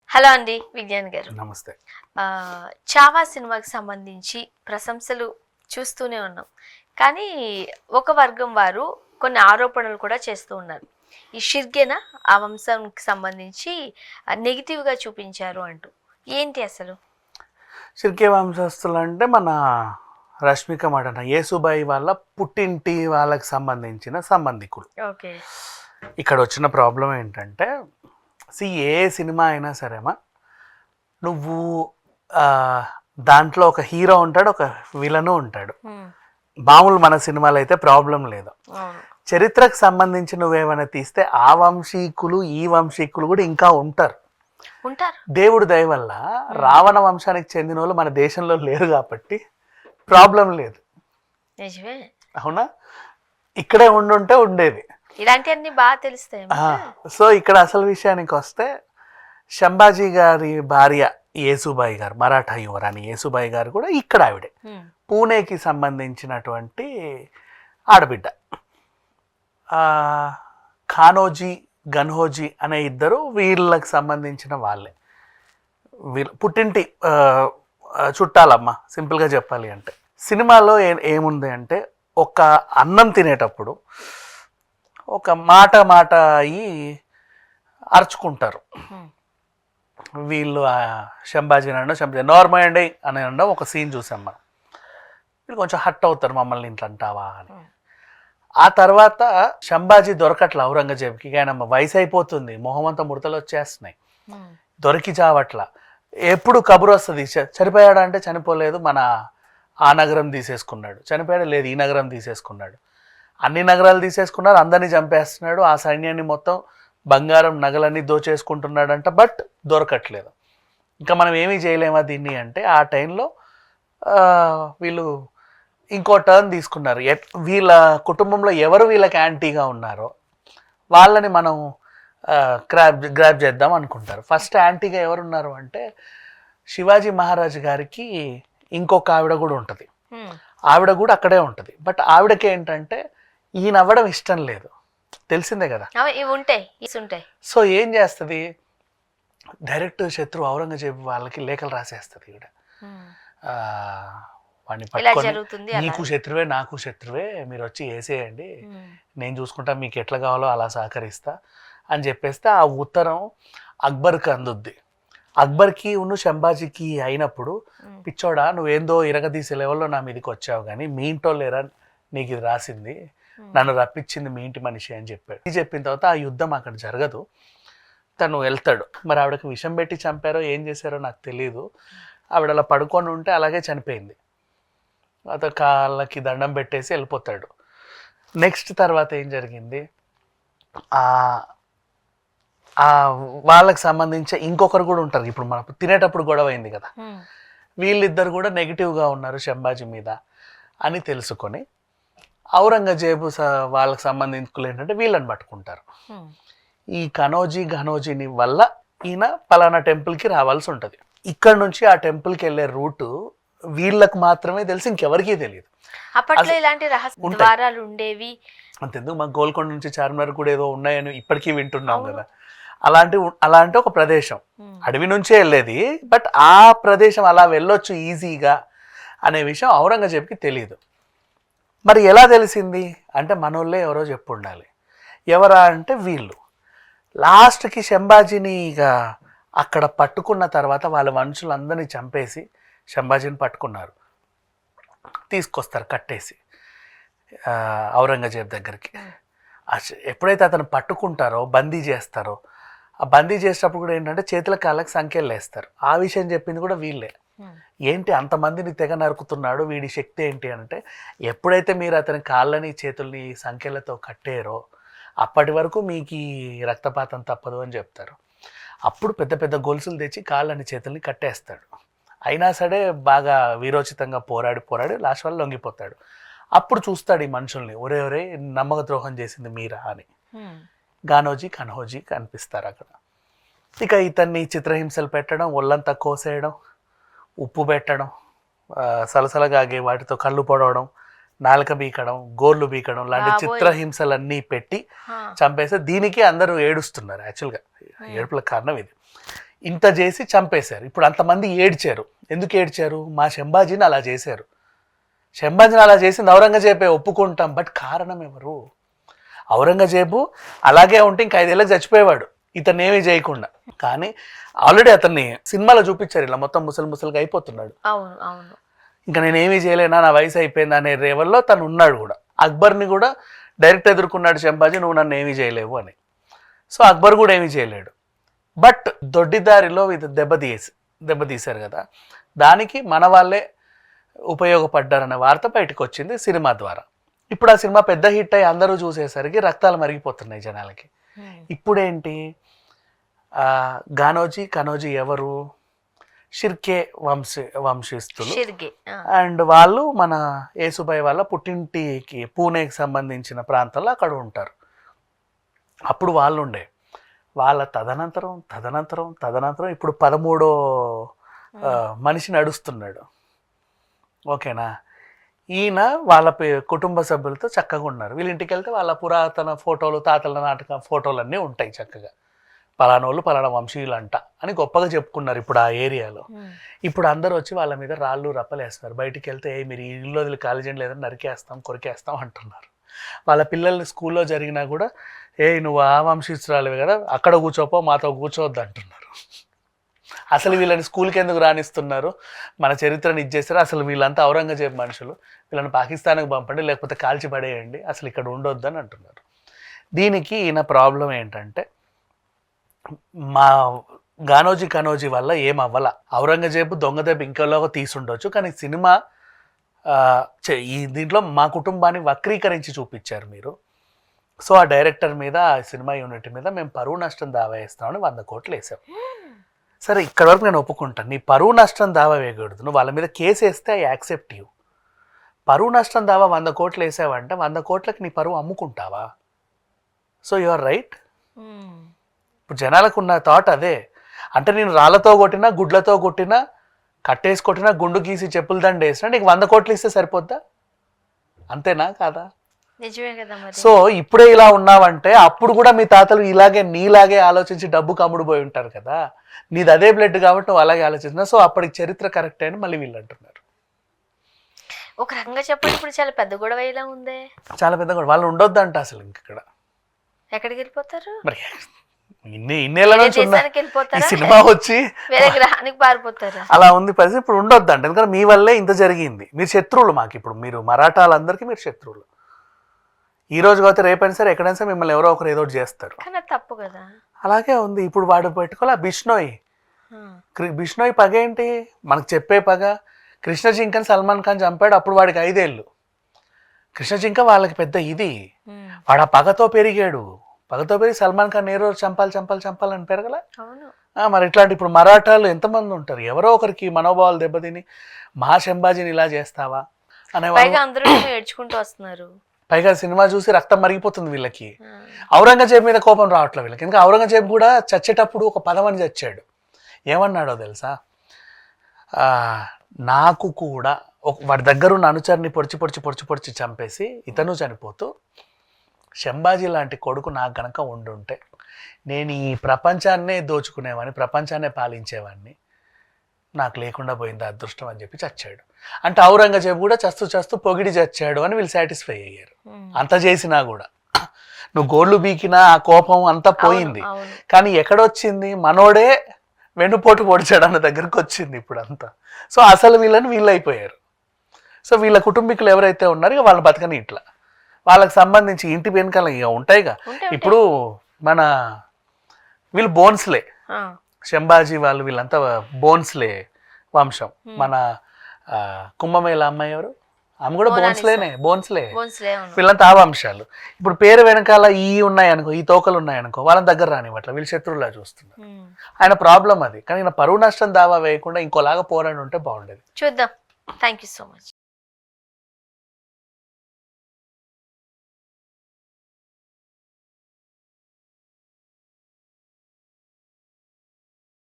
Hello అండి విజ్ఞాన్ గారు. నమస్తే. చావా సినిమాకి సంబంధించి ప్రశంసలు చూస్తూనే ఉన్నాం. కానీ ఒక వర్గం వారు కొన్ని ఆరోపణలు కూడా చేస్తూ ఉన్నారు. ఈ షిర్గెన ఆ వంశంకి సంబంధించి నెగిటివ్గా చూపించారు అంటూ. ఏంటి అసలు? షిర్కే వంశస్థులు అంటే మన రష్మిక మటన యేసుబాయి వాళ్ళ పుట్టింటి వాళ్ళకి సంబంధించిన సంబంధికులు. ఓకే. ఇక్కడ వచ్చిన ప్రాబ్లం ఏంటంటే ఏ సినిమా అయినా సరేమా నువ్వు దాంట్లో ఒక హీరో ఉంటాడు, ఒక విలను ఉంటాడు. మామూలు మన సినిమాలో అయితే ప్రాబ్లం లేదు. చరిత్రకు సంబంధించి నువ్వేమైనా తీస్తే ఆ వంశీకులు ఈ వంశీకులు కూడా ఇంకా ఉంటారు. దేవుడి దయ వల్ల రావణ వంశానికి చెందిన వాళ్ళు మన దేశంలో లేరు కాబట్టి ప్రాబ్లం లేదు. అవునా? ఇక్కడే ఉండుంటే ఉండేది. ఇలాంటివన్నీ బాగా తెలుస్తాయి. సో ఇక్కడ అసలు విషయానికి వస్తే శంభాజీ గారి భార్య యేసుబాయి గారు, మరాఠా యువరాణి యేసుబాయి గారు కూడా ఇక్కడ ఆవిడే. పూణేకి సంబంధించినటువంటి ఆడబిడ్డ. ఖానోజీ గన్హోజీ అనే ఇద్దరు వీళ్ళకి సంబంధించిన వాళ్ళే. వీళ్ళు పుట్టింటి చుట్టాలమ్మ, సింపుల్గా చెప్పాలి అంటే. సినిమాలో ఏముంది అంటే ఒక అన్నం తినేటప్పుడు ఒక మాట అయ్యి అరుచుకుంటారు. వీళ్ళు శంభాజీ నార్మల్ అండి అని అనడం ఒక సీన్ చూసాం మనం. వీళ్ళు కొంచెం హట్ అవుతారు, మమ్మల్ని ఇంట్లో అంటావా అని. ఆ తర్వాత శంభాజీ దొరకట్ల ఔరంగజేబ్కి. ఆయన వయసు అయిపోతుంది, మొహమంతా ముడతలు వచ్చేస్తున్నాయి, దొరికి చావట్ల. ఎప్పుడు కబురు వస్తుంది, చనిపోయాడా అంటే చనిపోలేదు, మన ఆ నగరం తీసేసుకున్నాడు. చనిపోయాడు, లేదు ఈ నగరం తీసేసుకున్నాడు. అన్ని నగరాలు తీసేసుకున్నారు, అందరినీ చంపేస్తున్నాడు, ఆ సైన్యాన్ని మొత్తం బంగారం నగలన్నీ దోచేసుకుంటున్నాడంట. బట్ దొరకట్లేదు. ఇంకా మనం ఏమీ చేయలేమా దీన్ని అంటే ఆ టైంలో వీళ్ళు ఇంకో టర్న్ తీసుకున్నారు. వీళ్ళ కుటుంబంలో ఎవరు వీళ్ళకి యాంటీగా ఉన్నారో వాళ్ళని మనం గ్రాప్ చేద్దాం అనుకుంటారు. ఫస్ట్ యాంటీగా ఎవరున్నారు అంటే శివాజీ మహారాజ్ గారికి ఇంకొక ఆవిడ కూడా ఉంటుంది. ఆవిడ కూడా అక్కడే ఉంటుంది. బట్ ఆవిడకి ఏంటంటే ఈయన అవ్వడం ఇష్టం లేదు, తెలిసిందే కదా. సో ఏం చేస్తుంది, డైరెక్ట్ శత్రు ఔరంగజేబు వాళ్ళకి లేఖలు రాసేస్తుంది ఈవిడ. వాడిని పట్టుకొని నీకు శత్రువే నాకు శత్రువే, మీరు వచ్చి వేసేయండి, నేను చూసుకుంటా, మీకు ఎట్లా కావాలో అలా సహకరిస్తా అని చెప్పేస్తే ఆ ఉత్తరం అక్బర్కి అందుద్ది. అక్బర్కి శంభాజీకి అయినప్పుడు, పిచ్చోడా నువ్వేందో ఇరగదీసే లెవెల్లో నా మీదకి వచ్చావు, కానీ మీ ఇంట్లో లేరా నీకు ఇది రాసింది, నన్ను రప్పించింది మీ ఇంటి మనిషి అని చెప్పాడు. ఇది చెప్పిన తర్వాత ఆ యుద్ధం అక్కడ జరగదు, తను వెళ్తాడు. మరి ఆవిడకి విషం పెట్టి చంపారో ఏం చేశారో నాకు తెలియదు. ఆవిడ అలా పడుకొని ఉంటే అలాగే చనిపోయింది. అతను కాళ్ళకి దండం పెట్టేసి వెళ్ళిపోతాడు. నెక్స్ట్ తర్వాత ఏం జరిగింది, వాళ్ళకి సంబంధించి ఇంకొకరు కూడా ఉంటారు. ఇప్పుడు మనం తినేటప్పుడు గొడవ అయింది కదా, వీళ్ళిద్దరు కూడా నెగిటివ్గా ఉన్నారు శంభాజీ మీద అని తెలుసుకొని ఔరంగజేబు వాళ్ళకి సంబంధించుకులు ఏంటంటే వీళ్ళని పట్టుకుంటారు. ఈ ఘనోజీని వల్ల ఈయన పలానా టెంపుల్కి రావాల్సి ఉంటుంది. ఇక్కడ నుంచి ఆ టెంపుల్కి వెళ్ళే రూట్ వీళ్ళకి మాత్రమే తెలిసి, ఇంకెవరికీ తెలియదు. అప్పట్లో ఇలాంటి రహస్య ద్వారాలు ఉండేవి. అంతెందుకు, మా గోల్కొండ నుంచి చార్మినార్ కూడా ఏదో ఉన్నాయని ఇప్పటికీ వింటున్నాం కదా. అలాంటి ఒక ప్రదేశం అడవి నుంచే వెళ్ళేది. బట్ ఆ ప్రదేశం అలా వెళ్ళొచ్చు ఈజీగా అనే విషయం ఔరంగజేబ్కి తెలియదు. మరి ఎలా తెలిసింది అంటే మనోళ్ళే ఎవరో చెప్పు ఉండాలి. ఎవరా అంటే వీళ్ళు. లాస్ట్కి శంభాజీని ఇక అక్కడ పట్టుకున్న తర్వాత వాళ్ళ మనుషులందరినీ చంపేసి శంభాజీని పట్టుకున్నారు, తీసుకొస్తారు కట్టేసి ఔరంగజేబ్ దగ్గరికి. ఎప్పుడైతే అతను పట్టుకుంటారో బందీ చేస్తారో, ఆ బందీ చేసేటప్పుడు కూడా ఏంటంటే చేతుల కాళ్ళకి సంఖ్యలు వేస్తారు. ఆ విషయం చెప్పింది కూడా వీళ్ళే. ఏంటి అంతమందిని తెగ నరుకుతున్నాడు, వీడి శక్తి ఏంటి అంటే, ఎప్పుడైతే మీరు అతని కాళ్ళని చేతుల్ని సంఖ్యలతో కట్టారో అప్పటి వరకు మీకు ఈ రక్తపాతం తప్పదు అని చెప్తారు. అప్పుడు పెద్ద పెద్ద గొలుసులు తెచ్చి కాళ్ళని చేతుల్ని కట్టేస్తాడు. అయినా సరే బాగా వీరోచితంగా పోరాడి లాస్ట్ వల్ల లొంగిపోతాడు. అప్పుడు చూస్తాడు ఈ మనుషుల్ని, ఒరే నమ్మక ద్రోహం చేసింది మీరా అని. కన్హోజీ కనిపిస్తారు అక్కడ. ఇక ఇతన్ని చిత్రహింసలు పెట్టడం, ఒళ్ళంతా కోసేయడం, ఉప్పు పెట్టడం, సలసలగాగే వాటితో కళ్ళు పొడవడం, నాలుక బీకడం, గోర్లు బీకడం లాంటి చిత్రహింసలన్నీ పెట్టి చంపేస్తే దీనికి అందరూ ఏడుస్తున్నారు. యాక్చువల్గా ఏడుపుల కారణం ఇది. ఇంత చేసి చంపేశారు. ఇప్పుడు అంతమంది ఏడ్చారు. ఎందుకు ఏడ్చారు? మా శంభాజీని అలా చేశారు. శంభాజీని అలా చేసింది ఔరంగజేబే, ఒప్పుకుంటాం. బట్ కారణం ఎవరు? ఔరంగజేబు అలాగే ఉంటే ఇంకా 5 ఏళ్ళకి చచ్చిపోయేవాడు ఇతన్ని ఏమీ చేయకుండా. కానీ ఆల్రెడీ అతన్ని సినిమాలో చూపించారు, ఇలా మొత్తం ముసలిగా అయిపోతున్నాడు. అవును అవును. ఇంకా నేను ఏమీ చేయలేనా, నా వయసు అయిపోయింది అనే రేవల్లో తను ఉన్నాడు కూడా. అక్బర్ని కూడా డైరెక్ట్ ఎదుర్కొన్నాడు శంభాజీ, నువ్వు నన్ను ఏమీ చేయలేవు అని. సో అక్బర్ కూడా ఏమీ చేయలేడు. బట్ దొడ్డిదారిలో ఇది దెబ్బతీశారు కదా, దానికి మన వాళ్ళే ఉపయోగపడ్డారనే వార్త బయటకు వచ్చింది సినిమా ద్వారా. ఇప్పుడు ఆ సినిమా పెద్ద హిట్ అయ్యి అందరూ చూసేసరికి రక్తాలు మరిగిపోతున్నాయి జనాలకి. ఇప్పుడేంటి, కనోజీ ఎవరు? షిర్కే వంశస్థులు. అండ్ వాళ్ళు మన యేసుబాయి వాళ్ళ పుట్టింటికి పూణేకి సంబంధించిన ప్రాంతంలో అక్కడ ఉంటారు. అప్పుడు వాళ్ళు ఉండే వాళ్ళ తదనంతరం ఇప్పుడు 13వ మనిషి నడుస్తున్నాడు. ఓకేనా? ఈయన వాళ్ళ కుటుంబ సభ్యులతో చక్కగా ఉన్నారు. వీళ్ళ ఇంటికి వెళ్తే వాళ్ళ పురాతన ఫోటోలు, తాతల నాటక ఫోటోలు అన్నీ ఉంటాయి చక్కగా. పలానోళ్ళు పలానా వంశీయులు అంట అని గొప్పగా చెప్పుకున్నారు ఇప్పుడు ఆ ఏరియాలో. ఇప్పుడు అందరూ వచ్చి వాళ్ళ మీద రాళ్ళు రప్పలేస్తున్నారు. బయటికి వెళ్తే మీరు ఈ ఇల్లు వదిలి ఖాళీ చేయండి లేదని నరికేస్తాం, కొరికేస్తాం అంటున్నారు. వాళ్ళ పిల్లల్ని స్కూల్లో జరిగినా కూడా నువ్వు ఆ వంశీయురాలివే కదా, అక్కడ కూర్చోపో, మాతో కూర్చోవద్దు అంటున్నారు. అసలు వీళ్ళని స్కూల్కి ఎందుకు రాణిస్తున్నారు? మన చరిత్రను ఇచ్చేస్తారు. అసలు వీళ్ళంతా ఔరంగజేబు మనుషులు, వీళ్ళని పాకిస్తాన్కి పంపండి లేకపోతే కాల్చి పడేయండి, అసలు ఇక్కడ ఉండొద్దు అని అంటున్నారు. దీనికి ఈయన ప్రాబ్లం ఏంటంటే, మా కనోజీ వల్ల ఏమవ్వాల. ఔరంగజేబు దొంగ దెబ్బ ఇంకోలాగా తీసుండొచ్చు, కానీ సినిమా ఈ దీంట్లో మా కుటుంబాన్ని వక్రీకరించి చూపించారు మీరు. సో ఆ డైరెక్టర్ మీద, ఆ సినిమా యూనిట్ మీద మేము పరువు నష్టం దావా వేస్తామని 100 కోట్లు వేసాం. సరే, ఇక్కడ వరకు నేను ఒప్పుకుంటాను, నీ పరువు నష్టం దావా వేయకూడదు, నువ్వు వాళ్ళ మీద కేసు వేస్తే ఐ యాక్సెప్ట్ యూ. పరువు నష్టం దావా 100 కోట్లు వేసావంటే 100 కోట్లకి నీ పరువు అమ్ముకుంటావా? So you are right. ఇప్పుడు జనాలకు ఉన్న థాట్ అదే. అంటే నేను రాళ్లతో కొట్టినా, గుడ్లతో కొట్టినా, కట్టేసి కొట్టినా, గుండు గీసి చెప్పులు దండ వేసినా నీకు 100 కోట్లు ఇస్తే సరిపోద్దా? అంతేనా కాదా? నిజమే కదా మరి. సో ఇప్పుడే ఇలా ఉన్నావంటే అప్పుడు కూడా మీ తాతలు ఇలాగే నీలాగే ఆలోచించి డబ్బుకు అమ్ముడు పోయి ఉంటారు కదా. నీది అదే బ్లడ్ కాబట్టి నువ్వు అలాగే ఆలోచించినా. సో అప్పటికి చరిత్ర కరెక్ట్ అని మళ్ళీ వీళ్ళు అంటున్నారు. ఒక రకంగా చెప్పండి, ఇప్పుడు చాలా పెద్ద గొడవ ఇలా ఉందే. చాలా పెద్ద గొడవ. వాళ్ళు ఉండొద్దంట అసలు. ఇక్కడ ఎక్కడికి వెళ్ళిపోతారు మరి? ఇన్నేళ్ళ నుంచి ఈ సినిమా వచ్చి వేరే గ్రహానికి పారిపోతారు. అలా ఉంది పరిస్థితి. ఇప్పుడు ఉండొద్దంట, ఎందుకంటే మీ వల్లే ఇంత జరిగింది. మీరు శత్రువులు మాకు. ఇప్పుడు మీరు మరాఠాలందరికీ మీరు శత్రువులు. ఈ రోజు కాకపోతే రేపైనా సరే ఎక్కడైనా సరే మిమ్మల్ని ఎవరో ఒకరు ఏదో చేస్తారు. తప్పు కదా. అలాగే ఉంది. ఇప్పుడు వాడు పెట్టుకోవాలి బిష్నోయ్ పగ ఏంటి మనకు చెప్పే పగ. కృష్ణ జింకని సల్మాన్ ఖాన్ చంపాడు, అప్పుడు వాడికి 5 ఏళ్ళు. కృష్ణ జింక వాళ్ళకి పెద్ద ఇది. వాడు ఆ పగతో పెరిగాడు. పగతో పెరిగి సల్మాన్ ఖాన్ ఏ రోజు చంపాలని పెరగల. మరి ఇట్లాంటి ఇప్పుడు మరాఠాలు ఎంతమంది ఉంటారు? ఎవరో ఒకరికి మనోభావాలు దెబ్బతిని మా శంభాజీని ఇలా చేస్తావా అనేవాళ్ళు. అందరూ ఏడ్చుకుంటూ వస్తున్నారు. పైగా సినిమా చూసి రక్తం మరిగిపోతుంది వీళ్ళకి. ఔరంగజేబు మీద కోపం రావట్లేదు వీళ్ళకి. ఇంకా ఔరంగజేబు కూడా చచ్చేటప్పుడు ఒక పదమని చచ్చాడు. ఏమన్నాడో తెలుసా? నాకు కూడా వాడి దగ్గరున్న అనుచరుని పొడిచి చంపేసి ఇతను చనిపోతూ, శంభాజీ లాంటి కొడుకు నాకు గనక ఉండుంటే నేను ఈ ప్రపంచాన్నే దోచుకునేవాడిని, ప్రపంచాన్నే పాలించేవాడిని, నాకు లేకుండా పోయింది అదృష్టం అని చెప్పి చచ్చాడు. అంటే ఔరంగజేబు కూడా చస్తూ పొగిడి చచ్చాడు అని వీళ్ళు సాటిస్ఫై అయ్యారు. అంత చేసినా కూడా నువ్వు గోళ్ళు బీకినా ఆ కోపం అంతా పోయింది. కానీ ఎక్కడొచ్చింది? మనోడే వెన్నుపోటు పొడిచాడు అన్న దగ్గరకు వచ్చింది ఇప్పుడు అంతా. సో అసలు వీళ్ళు అయిపోయారు. సో వీళ్ళ కుటుంబీకులు ఎవరైతే ఉన్నారో ఇక వాళ్ళ బతకని ఇట్లా వాళ్ళకి సంబంధించి ఇంటి వెనకాల ఇక ఉంటాయిగా. ఇప్పుడు మన వీళ్ళు బోన్స్లే, శంభాజీ వాళ్ళు వీళ్ళంతా బోన్స్లే వంశం. మన కుంభమేళ అమ్మాయి ఎవరు? ఆమె కూడా బోన్స్లే. వీళ్ళంతా ఆ వంశాలు. ఇప్పుడు పేరు వెనకాల ఈ ఉన్నాయనుకో, ఈ తోకలు ఉన్నాయనుకో, వాళ్ళని దగ్గర రానివ్వట్ల, వీళ్ళు శత్రువులా చూస్తున్నారు. ఆయన ప్రాబ్లం అది. కానీ పరువు నష్టం దావా వేయకుండా ఇంకోలాగా పోరాడి ఉంటే బాగుండేది. చూద్దాం. Thank you so much.